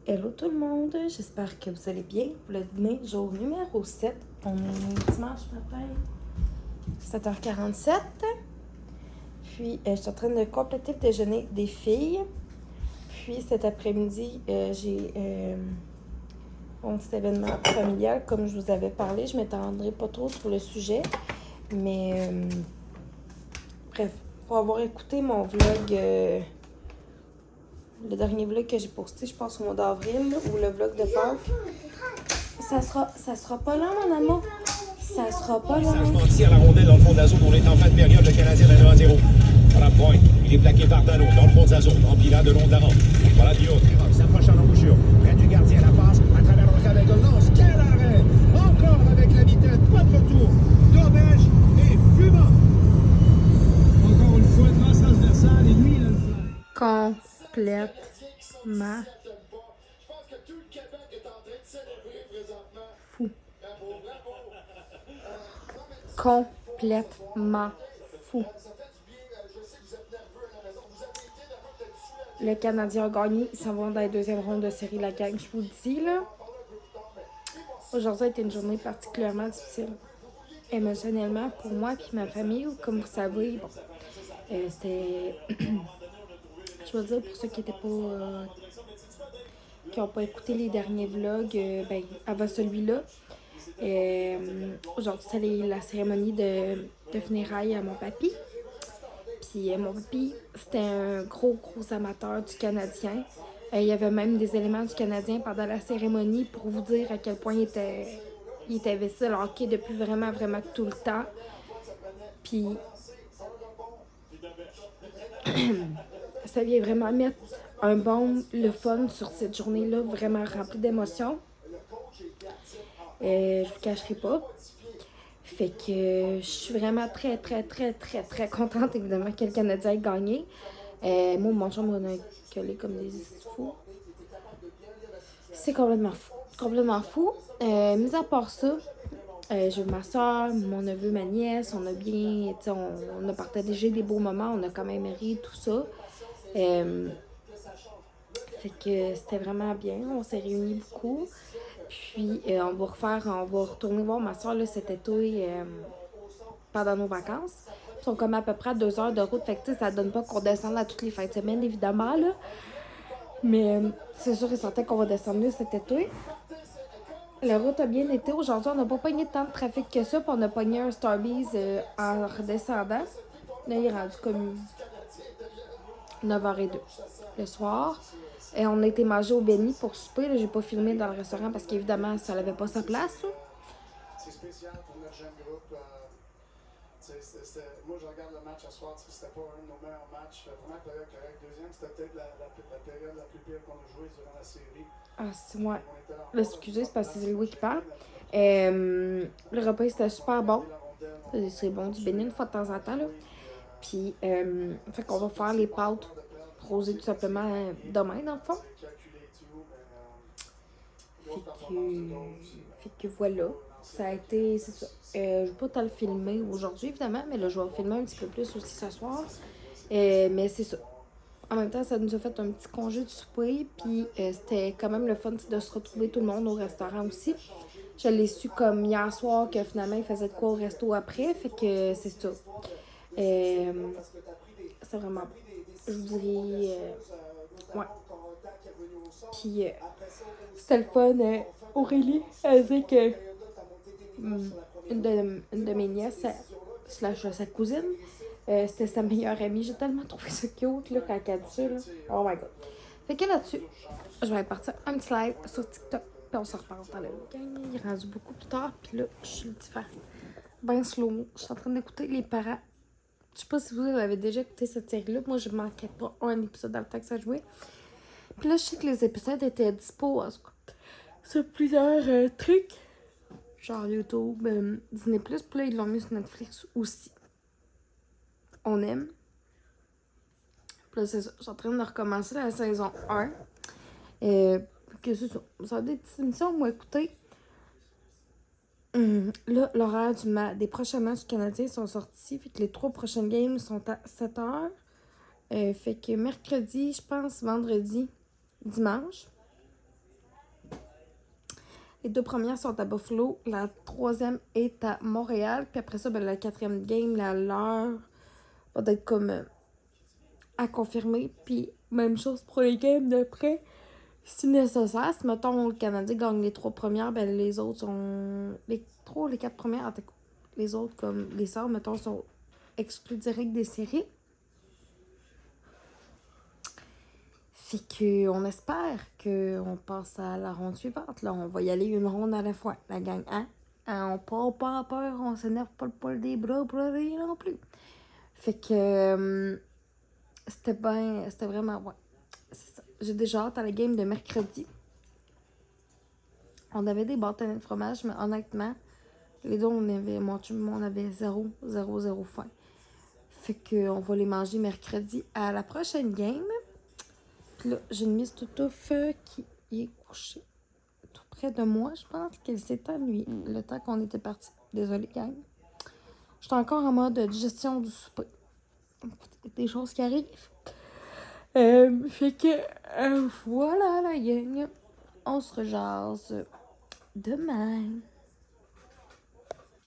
Hello tout le monde, j'espère que vous allez bien. Vous le devinez, jour numéro 7. On est dimanche matin, 7h47. Puis, je suis en train de compléter le déjeuner des filles. Puis, cet après-midi, j'ai mon petit événement familial. Comme je vous avais parlé, je ne m'étendrai pas trop sur le sujet. Mais, bref, il faut avoir écouté mon vlog... le dernier vlog que j'ai posté, je pense au mois d'avril, ou le vlog de Pâques. Ça sera pas long, mon amour. Ça sera pas long. Sagement tire la rondelle dans le fond de la zone. On est en fin de période. Le Canadien mène 1-0. Voilà Point. Il est plaqué par Dano dans le fond de sa zone. Empilade de long d'avant. Voilà Dion. Il s'approche à l'embouchure. Près du gardien. La passe à travers le regard de lance. Quel arrêt! Encore avec la vitesse. Pas de retour. Dorbèche et fumant. Encore une fois, passe transversale. Et lui, il a le fly. Complètement fou. Complètement fou. Le Canadien a gagné. Ils s'en vont dans la deuxième ronde de série, la gang. Je vous le dis, là. Aujourd'hui a été une journée particulièrement difficile. Émotionnellement, pour moi et ma famille. Comme vous savez, bon, c'était... Je veux dire, pour ceux qui n'étaient pas... qui n'ont pas écouté les derniers vlogs, avant celui-là. Aujourd'hui, c'est la cérémonie de funérailles à mon papy. Puis mon papy, c'était un gros amateur du Canadien. Il y avait même des éléments du Canadien pendant la cérémonie pour vous dire à quel point il était investi dans le hockey depuis vraiment tout le temps. Puis ça vient vraiment mettre un bon, le fun sur cette journée-là, vraiment remplie d'émotions. Je vous cacherai pas. Fait que je suis vraiment très contente, évidemment, que le Canadien ait gagné. Moi, mon chum m'a collé comme des fous. C'est complètement fou. Complètement fou. Mis à part ça, j'ai ma soeur, mon neveu, ma nièce. On a bien, on a partagé des beaux moments. On a quand même ri, tout ça. Fait que c'était vraiment bien. On s'est réunis beaucoup. Puis, on va retourner voir ma soeur là, cet été pendant nos vacances. Ils sont comme à peu près à 2 heures de route. Fait que ça donne pas qu'on descende à toutes les fins de semaine, évidemment. Là. Mais c'est sûr et certain qu'on va descendre mieux cet été. La route a bien été. Aujourd'hui, on n'a pas pogné tant de trafic que ça. Puis on a pogné un Starbucks en redescendant. Là, il est rendu comme 9h02 le soir. Et on a été manger au Benny pour souper. Là, j'ai pas filmé dans le restaurant parce qu'évidemment, ça n'avait pas sa place. Là. C'est spécial pour notre jeune groupe. Moi, je regarde le match ce soir. C'était pas un de nos meilleurs matchs. Première période correcte. Deuxième, c'était peut-être la période la plus pire qu'on a jouée durant la série. Ah, c'est moi. Excusez, c'est parce que c'est Louis qui parle. Le repas, c'était super bon. C'est bon du Bénin une fois de temps en temps. Là. Puis, fait qu'on va faire les pâtes rosées tout simplement demain, dans le fond. Fait que voilà. Ça a été, c'est ça. Je vais pas tant le filmer aujourd'hui, évidemment, mais là, je vais filmer un petit peu plus aussi ce soir. Mais c'est ça. En même temps, ça nous a fait un petit congé de souper, puis c'était quand même le fun de se retrouver tout le monde au restaurant aussi. Je l'ai su comme hier soir que finalement, il faisait de quoi au resto après, fait que c'est ça. C'est vraiment bon. Je vous dirais... ouais. Puis c'était le fun. Aurélie, elle dit que une de mes nièces, slash sa cousine, c'était sa meilleure amie. J'ai tellement trouvé ça cute là, quand elle a dit ça. Là. Oh my god. Fait que là-dessus, je vais partir un petit live sur TikTok. Puis on se reparle dans le week-end. Il est rendu beaucoup plus tard. Puis là, je suis différente. Ben slow. Je suis en train d'écouter Les Parents. Je sais pas si vous avez déjà écouté cette série-là. Moi, je manquais pas un épisode dans le temps que ça jouait. Puis là, je sais que les épisodes étaient dispo sur plusieurs trucs. Genre YouTube, Disney+. Puis là, ils l'ont mis sur Netflix aussi. On aime. Puis là, c'est ça. Je suis en train de recommencer la saison 1. Que c'est ça. Ça a des petites émissions, moi, écoutez. Là, l'horaire des prochains matchs canadiens sont sortis. Fait que les 3 prochaines games sont à 7h. Fait que mercredi, je pense, vendredi, dimanche. Les 2 premières sont à Buffalo. La 3e est à Montréal. Puis après ça, ben, la 4e game, l'heure va être comme à confirmer. Puis même chose pour les games d'après. Si nécessaire, si mettons le Canadien gagne les 3 premières, ben les autres sont. Les 3 ou les 4 premières, en tout cas, les autres, comme les sœurs, mettons, sont exclus direct des séries. Fait qu'on espère qu'on passe à la ronde suivante. Là, on va y aller une ronde à la fois, la gang, hein? On part pas en peur, on s'énerve pas le poil des bras pour rien non plus. Fait que c'était vraiment, ouais, c'est ça. J'ai déjà hâte à la game de mercredi. On avait des bâtonnets de fromage, mais honnêtement, les deux, on avait 0 faim. Fait qu'on va les manger mercredi à la prochaine game. Puis là, j'ai une Miss Toutouf qui est couchée tout près de moi. Je pense qu'elle s'est ennuyée le temps qu'on était parti. Désolée, gang. J'étais encore en mode digestion du souper. Des choses qui arrivent. Fait que voilà la gang. On se rejase demain.